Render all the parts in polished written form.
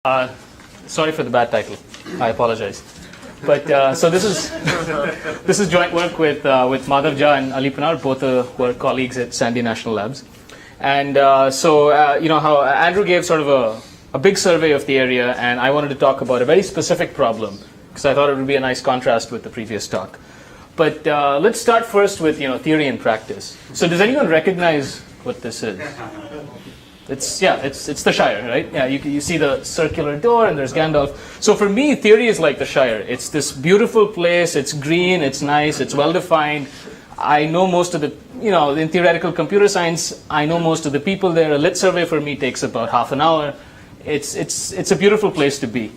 Sorry for the bad title. I apologize. But so this is joint work with Madhav Jha and Ali Panar, both were colleagues at Sandia National Labs. And you know how Andrew gave sort of a big survey of the area, and I wanted to talk about a very specific problem because I thought it would be a nice contrast with the previous talk. But let's start first with theory and practice. So does anyone recognize what this is? It's the Shire, right? Yeah, you see the circular door and there's Gandalf. So for me, theory is like the Shire. It's this beautiful place. It's green. It's nice. It's well defined. I know most of the, in theoretical computer science, I know most of the people there. A lit survey for me takes about half an hour. It's a beautiful place to be.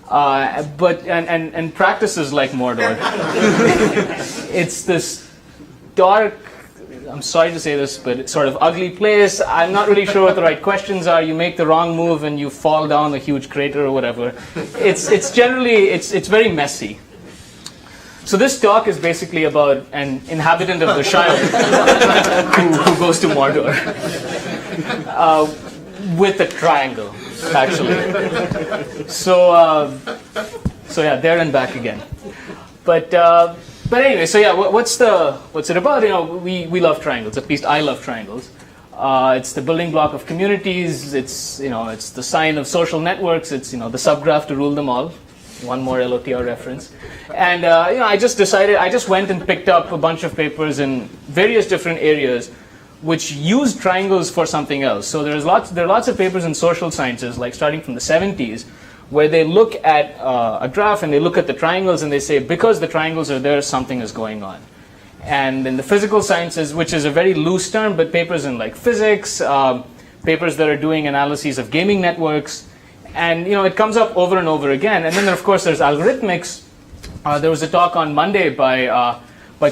But practice is like Mordor. It's this dark, I'm sorry to say this, but it's sort of ugly place. I'm not really sure what the right questions are. You make the wrong move and you fall down a huge crater or whatever. It's generally very messy. So this talk is basically about an inhabitant of the Shire who goes to Mordor with a triangle, actually. So yeah, there and back again. But anyway, so yeah, what's it about? We love triangles. At least I love triangles. It's the building block of communities. It's the sign of social networks. It's the subgraph to rule them all. One more LOTR reference. And I just went and picked up a bunch of papers in various different areas which use triangles for something else. So there are lots of papers in social sciences, like starting from the 70s, where they look at a graph and they look at the triangles and they say, because the triangles are there, something is going on. And in the physical sciences, which is a very loose term, but papers in like physics, papers that are doing analyses of gaming networks, and it comes up over and over again. And then of course there's algorithmics. There was a talk on Monday by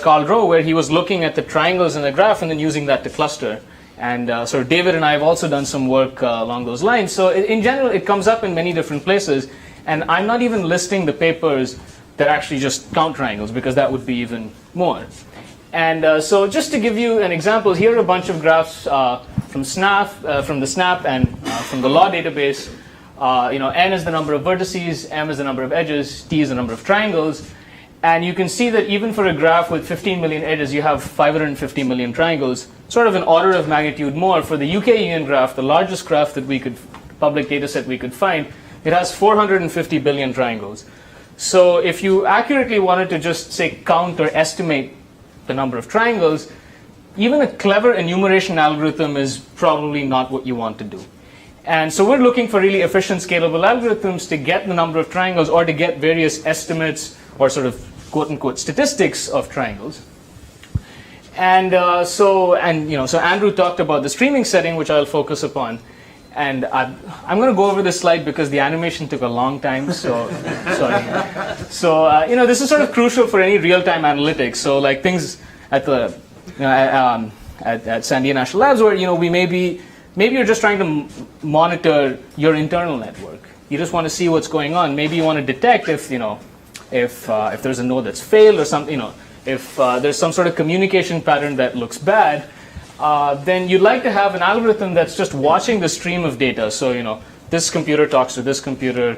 Carl Rowe where he was looking at the triangles in the graph and then using that to cluster. And so David and I have also done some work along those lines. So in general, it comes up in many different places. And I'm not even listing the papers that actually just count triangles, because that would be even more. And so just to give you an example, here are a bunch of graphs from the SNAP and from the law database. N is the number of vertices, M is the number of edges, T is the number of triangles. And you can see that even for a graph with 15 million edges, you have 550 million triangles, sort of an order of magnitude more. For the UK Union graph, the largest graph that public data set we could find, it has 450 billion triangles. So if you accurately wanted to just say count or estimate the number of triangles, even a clever enumeration algorithm is probably not what you want to do. And so we're looking for really efficient scalable algorithms to get the number of triangles or to get various estimates or sort of quote-unquote statistics of triangles. And so Andrew talked about the streaming setting, which I'll focus upon. And I'm going to go over this slide because the animation took a long time, so sorry. So this is sort of crucial for any real-time analytics. So like things at the at Sandia National Labs where maybe you're just trying to monitor your internal network. You just want to see what's going on. Maybe you want to detect if there's a node that's failed or something, if there's some sort of communication pattern that looks bad, then you'd like to have an algorithm that's just watching the stream of data. So, this computer talks to this computer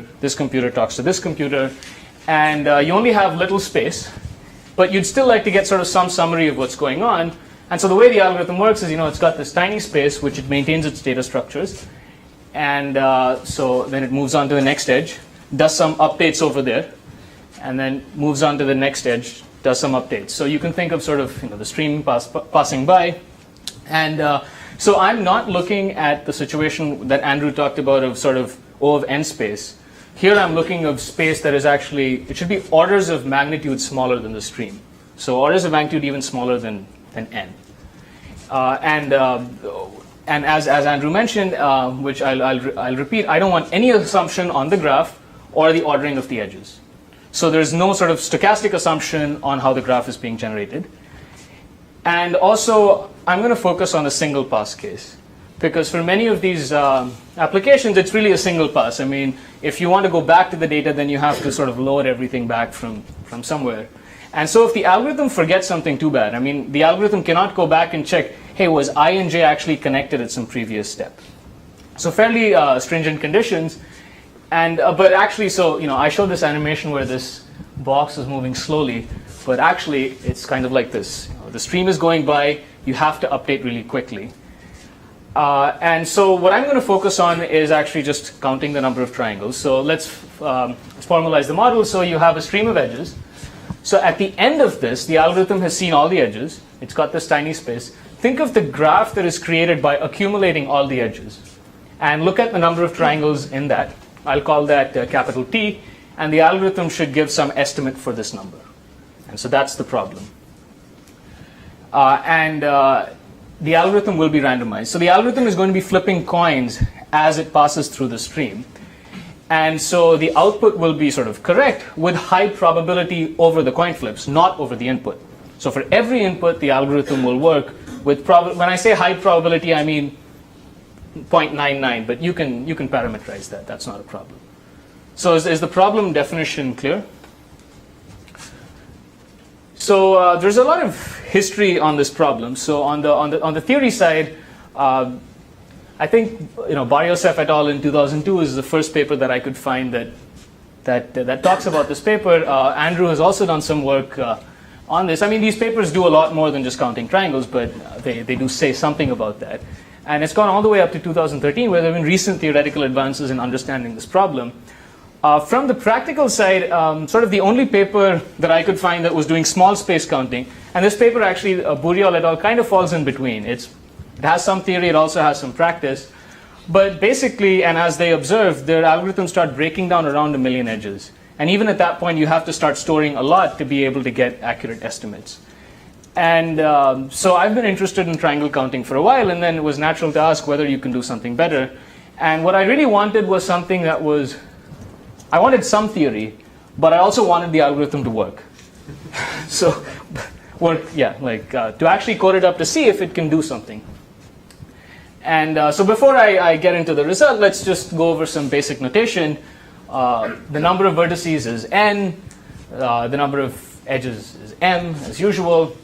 talks to this computer, and you only have little space, but you'd still like to get sort of some summary of what's going on. And so the way the algorithm works is, it's got this tiny space which it maintains its data structures, and so then it moves on to the next edge, does some updates over there, and then moves on to the next edge, does some updates. So you can think of sort of the stream passing by. And so I'm not looking at the situation that Andrew talked about of sort of O of n space. Here I'm looking of space that is actually, it should be orders of magnitude smaller than the stream. So orders of magnitude even smaller than n. And as Andrew mentioned, which I'll repeat, I don't want any assumption on the graph or the ordering of the edges. So there's no sort of stochastic assumption on how the graph is being generated. And also, I'm going to focus on a single pass case. Because for many of these applications, it's really a single pass. I mean, if you want to go back to the data, then you have to sort of load everything back from somewhere. And so if the algorithm forgets something too bad, I mean, the algorithm cannot go back and check, hey, was I and j actually connected at some previous step? So fairly stringent conditions. And but actually, so I showed this animation where this box is moving slowly, but actually it's kind of like this. The stream is going by. You have to update really quickly. And so what I'm going to focus on is actually just counting the number of triangles. So let's formalize the model. So you have a stream of edges. So at the end of this, the algorithm has seen all the edges. It's got this tiny space. Think of the graph that is created by accumulating all the edges. And look at the number of triangles in that. I'll call that capital T. And the algorithm should give some estimate for this number. And so that's the problem. The algorithm will be randomized. So the algorithm is going to be flipping coins as it passes through the stream. And so the output will be sort of correct with high probability over the coin flips, not over the input. So for every input, the algorithm will work with when I say high probability, I mean 0.99, but you can parameterize that. That's not a problem. So is the problem definition clear? So there's a lot of history on this problem. So on the theory side, I think Baryosef et al. In 2002 is the first paper that I could find that talks about this paper. Andrew has also done some work on this. I mean, these papers do a lot more than just counting triangles, but they do say something about that. And it's gone all the way up to 2013, where there have been recent theoretical advances in understanding this problem. From the practical side, sort of the only paper that I could find that was doing small space counting, and this paper actually, Burial et al. Kind of falls in between. It has some theory, it also has some practice. But basically, and as they observed, their algorithms start breaking down around 1 million edges. And even at that point, you have to start storing a lot to be able to get accurate estimates. And so I've been interested in triangle counting for a while, and then it was natural to ask whether you can do something better. And what I really wanted was something that was, I wanted some theory, but I also wanted the algorithm to work. So, to actually code it up to see if it can do something. And so before I get into the result, let's just go over some basic notation. The number of vertices is n. The number of edges is m, as usual.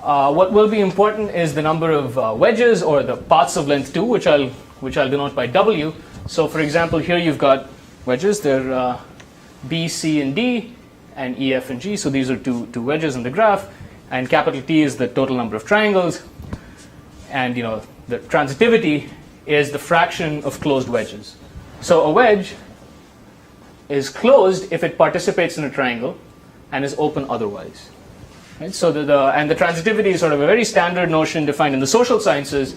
What will be important is the number of wedges, or the paths of length 2, which I'll denote by w. So for example, here you've got wedges. They're B, C, and D, and E, F, and G. So these are two wedges in the graph. And capital T is the total number of triangles. And the transitivity is the fraction of closed wedges. So a wedge is closed if it participates in a triangle and is open otherwise. Right? So the transitivity is sort of a very standard notion defined in the social sciences,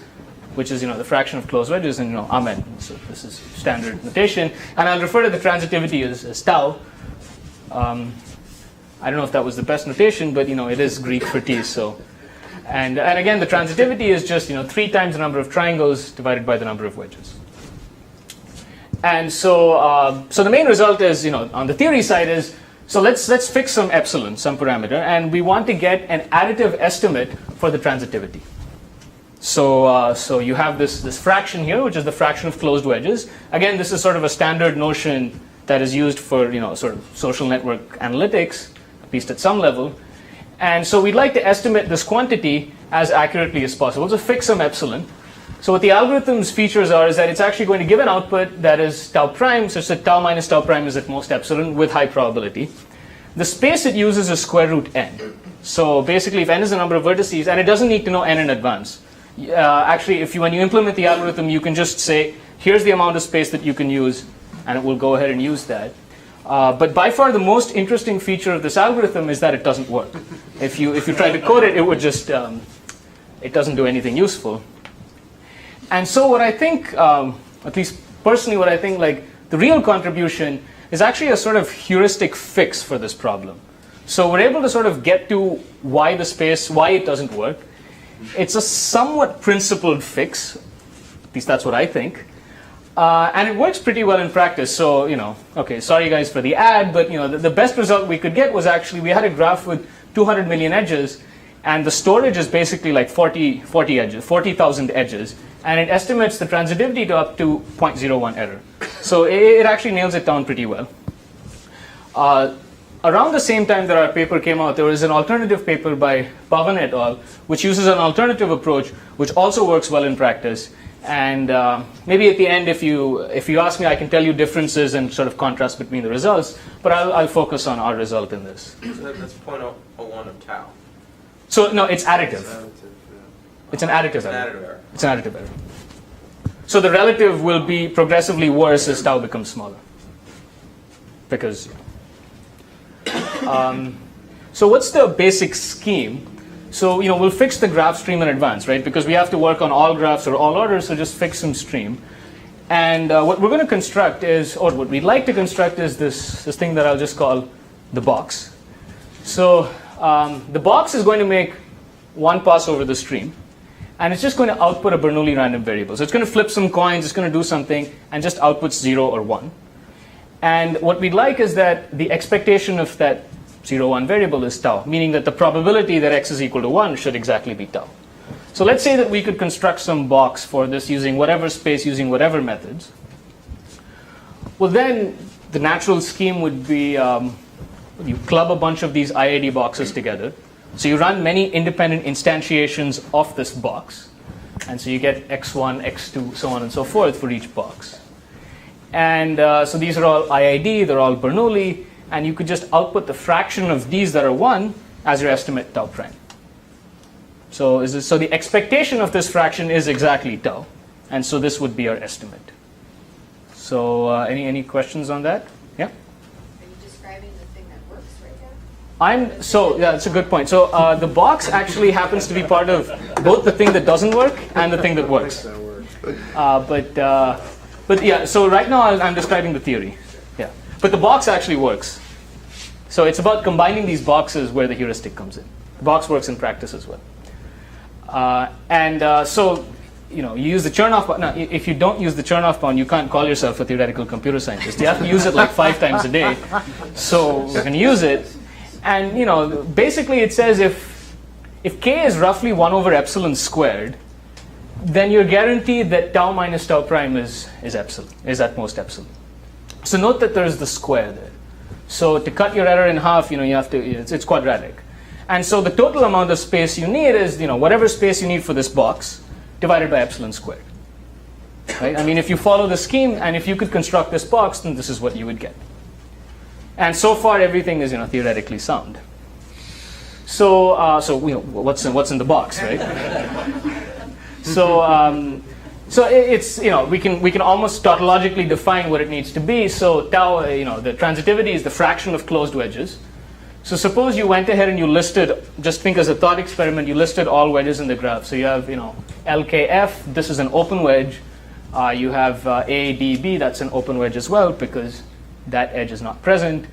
which is the fraction of closed wedges, and amen. So this is standard notation, and I'll refer to the transitivity as tau. I don't know if that was the best notation, but it is Greek for t. So, and again, the transitivity is just 3 times the number of triangles divided by the number of wedges. And so the main result is on the theory side is, so let's fix some epsilon, some parameter, and we want to get an additive estimate for the transitivity. So you have this fraction here, which is the fraction of closed wedges. Again, this is sort of a standard notion that is used for sort of social network analytics, at least at some level. And so we'd like to estimate this quantity as accurately as possible. So fix some epsilon. So what the algorithm's features are is that it's actually going to give an output that is tau prime, such that tau minus tau prime is at most epsilon with high probability. The space it uses is square root n. So basically, if n is the number of vertices, and it doesn't need to know n in advance. Actually, when you implement the algorithm, you can just say, here's the amount of space that you can use, and it will go ahead and use that. But by far the most interesting feature of this algorithm is that it doesn't work. If you try to code it, it would just, it doesn't do anything useful. And so what I think, at least personally what I think, the real contribution is actually a sort of heuristic fix for this problem. So we're able to sort of get to why it doesn't work. It's a somewhat principled fix, at least that's what I think. And it works pretty well in practice. So, okay, sorry guys for the ad, but the best result we could get was actually, we had a graph with 200 million edges, and the storage is basically like 40,000 edges, and it estimates the transitivity to up to 0.01 error. So it actually nails it down pretty well. Around the same time that our paper came out, there was an alternative paper by Pavan et al., which uses an alternative approach, which also works well in practice. And maybe at the end, if you ask me, I can tell you differences and sort of contrast between the results. But I'll focus on our result in this. So that's 0.01 of tau. So no, it's additive. It's It's an additive an error. additive error. It's an additive error. So the relative will be progressively worse as tau becomes smaller. Because, so what's the basic scheme? So, we'll fix the graph stream in advance, right? Because we have to work on all graphs or all orders, so just fix some stream. And what we're going to construct is, or what we'd like to construct is this thing that I'll just call the box. So the box is going to make one pass over the stream, and it's just going to output a Bernoulli random variable. So it's going to flip some coins, it's going to do something, and just outputs 0 or 1. And what we'd like is that the expectation of that 0, 1 variable is tau, meaning that the probability that x is equal to 1 should exactly be tau. So let's say that we could construct some box for this using whatever space, using whatever methods. Well, then the natural scheme would be you club a bunch of these IID boxes together. So you run many independent instantiations of this box. And so you get x1, x2, so on and so forth for each box. And so these are all IID, they're all Bernoulli. And you could just output the fraction of these that are 1 as your estimate tau prime. So the expectation of this fraction is exactly tau. And so this would be our estimate. So any questions on that? Yeah? Are you describing the thing that works right now? Yeah, that's a good point. So the box actually happens to be part of both the thing that doesn't work and the thing that works. But yeah, so right now I'm describing the theory. Yeah. But the box actually works. So it's about combining these boxes where the heuristic comes in. The box works in practice as well. So you use the Chernoff bound. Now, if you don't use the Chernoff bound, you can't call yourself a theoretical computer scientist. You have to use it like 5 times a day. So we're going to use it. And basically it says if k is roughly 1 over epsilon squared, then you're guaranteed that tau minus tau prime is at most epsilon. So note that there's the square there. So to cut your error in half, you have to, it's quadratic. And so the total amount of space you need is, whatever space you need for this box divided by epsilon squared. Right? I mean, if you follow the scheme and if you could construct this box, then this is what you would get. And so far everything is, theoretically sound. So what's in the box, right? So it's, we can almost tautologically define what it needs to be. So tau, the transitivity is the fraction of closed wedges. So suppose you went ahead and you listed, just think as a thought experiment, you listed all wedges in the graph. So you have, LKF, this is an open wedge. You have ADB, that's an open wedge as well because that edge is not present.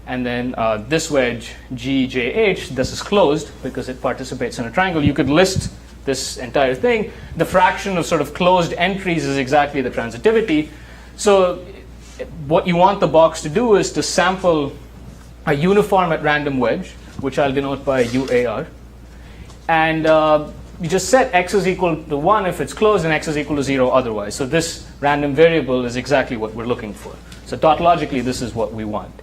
And then this wedge, GJH, this is closed because it participates in a triangle. You could list this entire thing. The fraction of sort of closed entries is exactly the transitivity. So what you want the box to do is to sample a uniform at random wedge, which I'll denote by UAR. And you just set x is equal to 1 if it's closed and x is equal to 0 otherwise. So this random variable is exactly what we're looking for. So tautologically, this is what we want.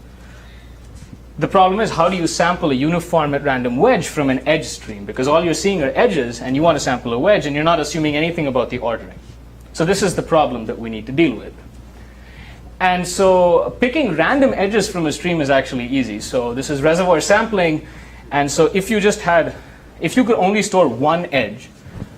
The problem is, how do you sample a uniform at random wedge from an edge stream? Because all you're seeing are edges, and you want to sample a wedge, and you're not assuming anything about the ordering. So this is the problem that we need to deal with. And so picking random edges from a stream is actually easy. So this is reservoir sampling. And so if you could only store one edge,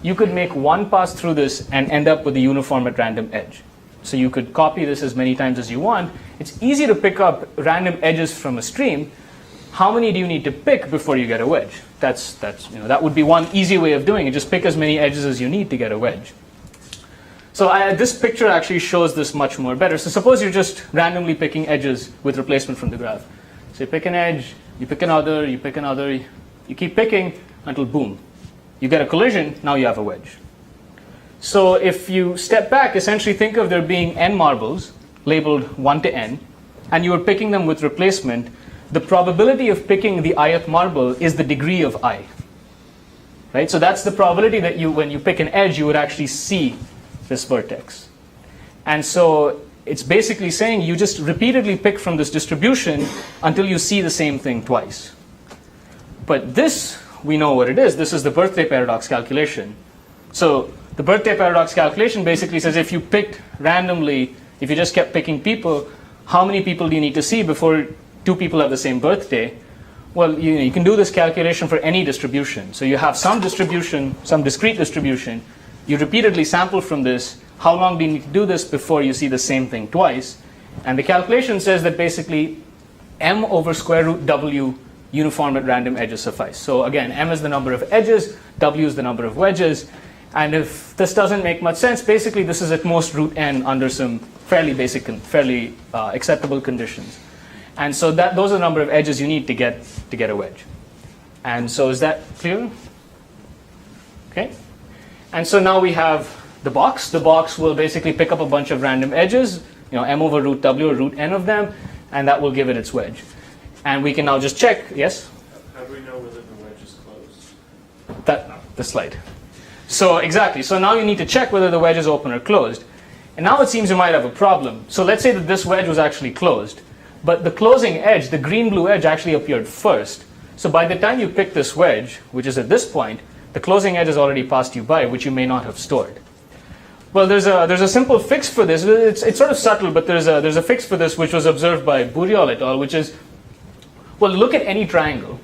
you could make one pass through this and end up with a uniform at random edge. So you could copy this as many times as you want. It's easy to pick up random edges from a stream. How many do you need to pick before you get a wedge? That would be one easy way of doing it. Just pick as many edges as you need to get a wedge. So this picture actually shows this much more better. So suppose you're just randomly picking edges with replacement from the graph. So you pick an edge, you pick another, you pick another, you keep picking until boom. You get a collision, now you have a wedge. So if you step back, essentially think of there being n marbles labeled 1 to n, and you are picking them with replacement. The probability of picking the ith marble is the degree of I. Right? So that's the probability that when you pick an edge, you would actually see this vertex. And so it's basically saying you just repeatedly pick from this distribution until you see the same thing twice. But this, we know what it is. This is the birthday paradox calculation. So the birthday paradox calculation basically says if you picked randomly, if you just kept picking people, how many people do you need to see before two people have the same birthday? Well, you can do this calculation for any distribution. So you have some distribution, some discrete distribution. You repeatedly sample from this. How long do you need to do this before you see the same thing twice? And the calculation says that basically m over square root w uniform at random edges suffice. So again, m is the number of edges, w is the number of wedges. And if this doesn't make much sense, basically this is at most root n under some fairly basic and fairly acceptable conditions. And so those are the number of edges you need to get a wedge. And so is that clear? Okay. And so now we have the box. The box will basically pick up a bunch of random edges, m over root w or root n of them, and that will give it its wedge. And we can now just check, yes? How do we know whether the wedge is closed? The slide. So exactly. So now you need to check whether the wedge is open or closed. And now it seems you might have a problem. So let's say that this wedge was actually closed. But the closing edge, the green-blue edge, actually appeared first. So by the time you pick this wedge, which is at this point, the closing edge has already passed you by, which you may not have stored. Well, there's a simple fix for this. It's sort of subtle, but there's a fix for this which was observed by Burial et al., which is, well, look at any triangle.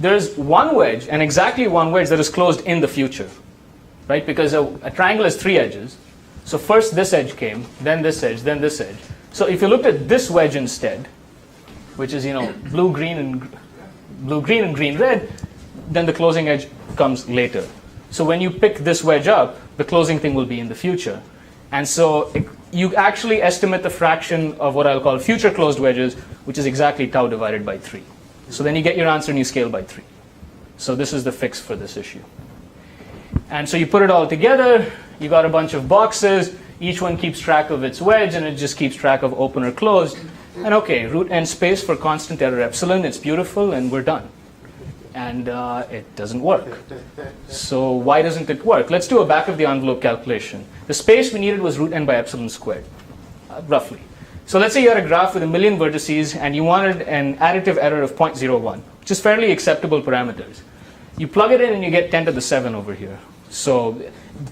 There's one wedge, and exactly one wedge that is closed in the future, right? Because a triangle has three edges. So first this edge came, then this edge, then this edge. So if you looked at this wedge instead, which is blue green and green red, then the closing edge comes later. So when you pick this wedge up, the closing thing will be in the future. And so you actually estimate the fraction of what I'll call future closed wedges, which is exactly tau divided by 3. So then you get your answer and you scale by 3. So this is the fix for this issue. And so you put it all together, you got a bunch of boxes, each one keeps track of its wedge, and it just keeps track of open or closed. And okay, root n space for constant error epsilon, it's beautiful, and we're done. And it doesn't work. So why doesn't it work? Let's do a back of the envelope calculation. The space we needed was root n by epsilon squared, roughly. So let's say you had a graph with 1 million vertices, and you wanted an additive error of 0.01, which is fairly acceptable parameters. You plug it in, and you get 10 to the 7 over here. So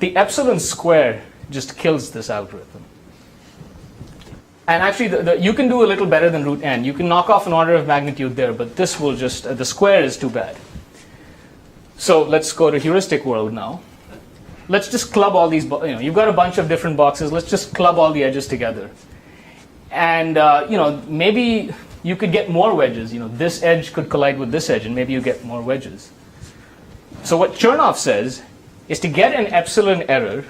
the epsilon square just kills this algorithm. And actually, you can do a little better than root n. You can knock off an order of magnitude there, but this will just, the square is too bad. So let's go to heuristic world now. Let's just club all these, you've got a bunch of different boxes. Let's just club all the edges together. And, maybe you could get more wedges. This edge could collide with this edge, and maybe you get more wedges. So what Chernoff says is to get an epsilon error,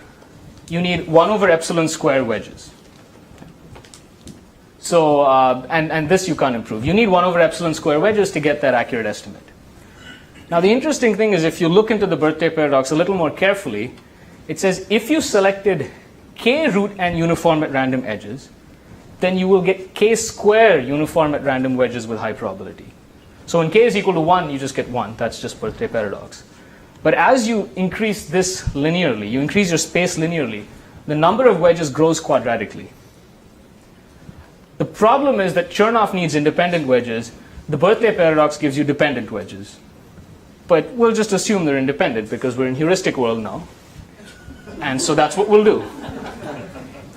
you need 1 over epsilon square wedges. So, and this you can't improve. You need 1 over epsilon square wedges to get that accurate estimate. Now the interesting thing is if you look into the birthday paradox a little more carefully, it says if you selected k root n uniform at random edges, then you will get k square uniform at random wedges with high probability. So when k is equal to 1, you just get 1. That's just birthday paradox. But as you increase this linearly, you increase your space linearly, the number of wedges grows quadratically. The problem is that Chernoff needs independent wedges. The birthday paradox gives you dependent wedges. But we'll just assume they're independent because we're in heuristic world now. And so that's what we'll do.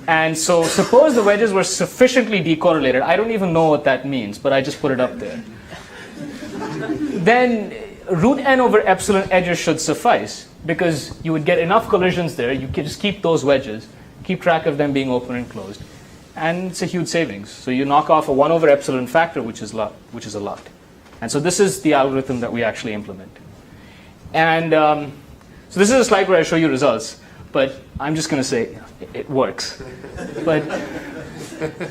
And so suppose the wedges were sufficiently decorrelated. I don't even know what that means, but I just put it up there. Then root n over epsilon edges should suffice because you would get enough collisions there. You can just keep those wedges, keep track of them being open and closed. And it's a huge savings. So you knock off a 1 over epsilon factor, which is a lot. And so this is the algorithm that we actually implement. And so this is a slide where I show you results. But I'm just going to say it works. But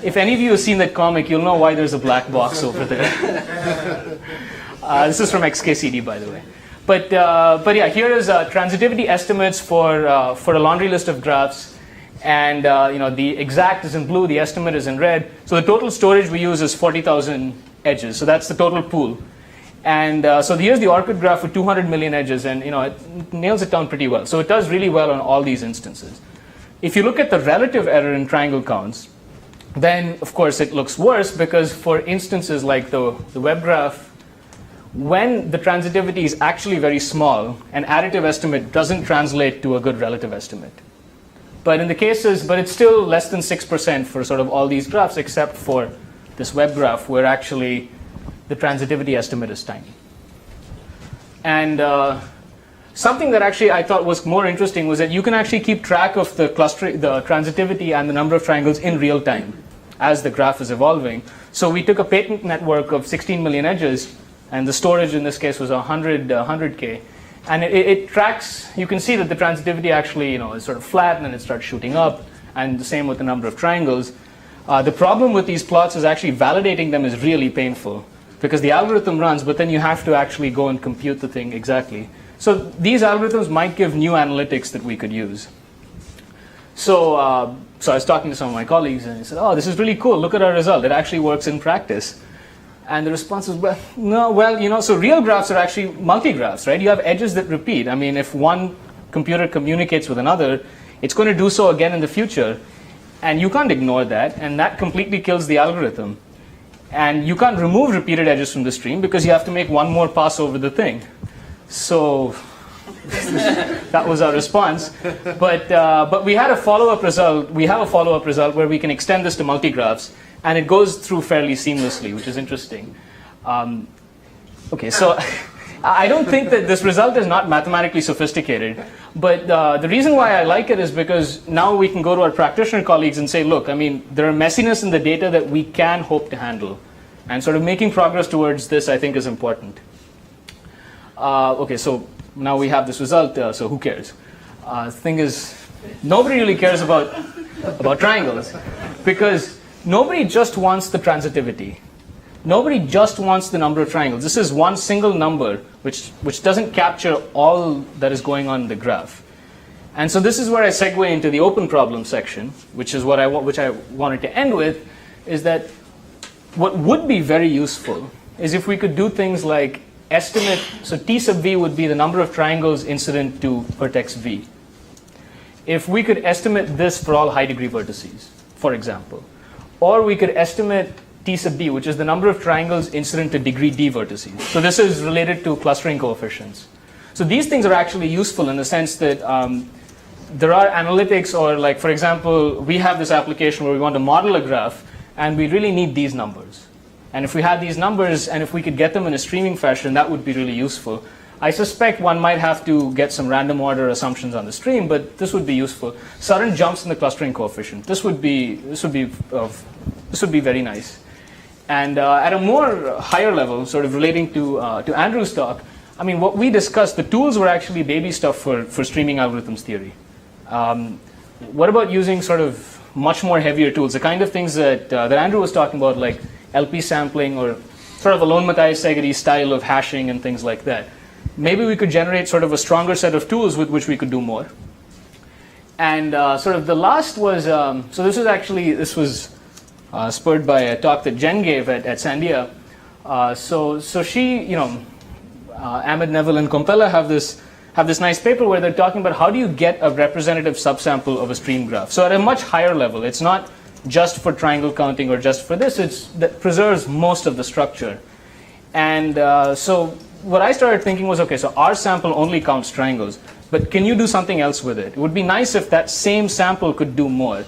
if any of you have seen that comic, you'll know why there's a black box over there. This is from XKCD, by the way. But yeah, here is transitivity estimates for a laundry list of graphs. And the exact is in blue, the estimate is in red. So the total storage we use is 40,000 edges. So that's the total pool. And so here's the ORCID graph with 200 million edges, and it nails it down pretty well. So it does really well on all these instances. If you look at the relative error in triangle counts, then of course it looks worse because for instances like the web graph when the transitivity is actually very small, an additive estimate doesn't translate to a good relative estimate. But in the cases, but it's still less than 6% for sort of all these graphs, except for this web graph, where actually the transitivity estimate is tiny. And something that actually I thought was more interesting was that you can actually keep track of the transitivity and the number of triangles in real time as the graph is evolving. So we took a patent network of 16 million edges, and the storage in this case was 100K. And it tracks, you can see that the transitivity actually is sort of flat, and then it starts shooting up, and the same with the number of triangles. The problem with these plots is actually validating them is really painful, because the algorithm runs, but then you have to actually go and compute the thing exactly. So these algorithms might give new analytics that we could use. So I was talking to some of my colleagues, and they said, oh, this is really cool. Look at our result. It actually works in practice. And the response is, well, no, so real graphs are actually multi-graphs, right? You have edges that repeat. I mean, if one computer communicates with another, it's going to do so again in the future. And you can't ignore that, and that completely kills the algorithm. And you can't remove repeated edges from the stream because you have to make one more pass over the thing. So that was our response. But we had a follow-up result. We have a follow-up result where we can extend this to multi-graphs. And it goes through fairly seamlessly, which is interesting. Okay, so I don't think that this result is not mathematically sophisticated. But the reason why I like it is because now we can go to our practitioner colleagues and say, look, I mean, there are messiness in the data that we can hope to handle. And sort of making progress towards this, I think, is important. Okay, so now we have this result, so who cares? The thing is, nobody really cares about triangles, because nobody just wants the transitivity. Nobody just wants the number of triangles. This is one single number which doesn't capture all that is going on in the graph. And so this is where I segue into the open problem section, which is what I wanted to end with, is that what would be very useful is if we could do things like estimate, so T sub v would be the number of triangles incident to vertex v. If we could estimate this for all high degree vertices, for example. Or we could estimate T sub d, which is the number of triangles incident to degree d vertices. So this is related to clustering coefficients. So these things are actually useful in the sense that there are analytics, or like, for example, we have this application where we want to model a graph, and we really need these numbers. And if we had these numbers, and if we could get them in a streaming fashion, that would be really useful. I suspect one might have to get some random order assumptions on the stream, but this would be useful. Sudden jumps in the clustering coefficient. This would be very nice. And at a more higher level, sort of relating to Andrew's talk, I mean, what we discussed, the tools were actually baby stuff for streaming algorithms theory. What about using sort of much more heavier tools, the kind of things that Andrew was talking about, like LP sampling or sort of a lone Mathias-Segedie style of hashing and things like that? Maybe we could generate sort of a stronger set of tools with which we could do more. And sort of the last was, so this was spurred by a talk that Jen gave at Sandia. So she, Ahmed, Neville, and Kompella have this nice paper where they're talking about how do you get a representative subsample of a stream graph. So at a much higher level, it's not just for triangle counting or just for this, that preserves most of the structure. And so what I started thinking was, okay, so our sample only counts triangles, but can you do something else with it? It would be nice if that same sample could do more.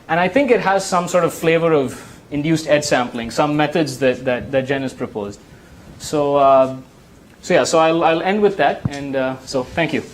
And I think it has some sort of flavor of induced edge sampling, some methods that Jen has proposed. So I'll end with that, and so thank you.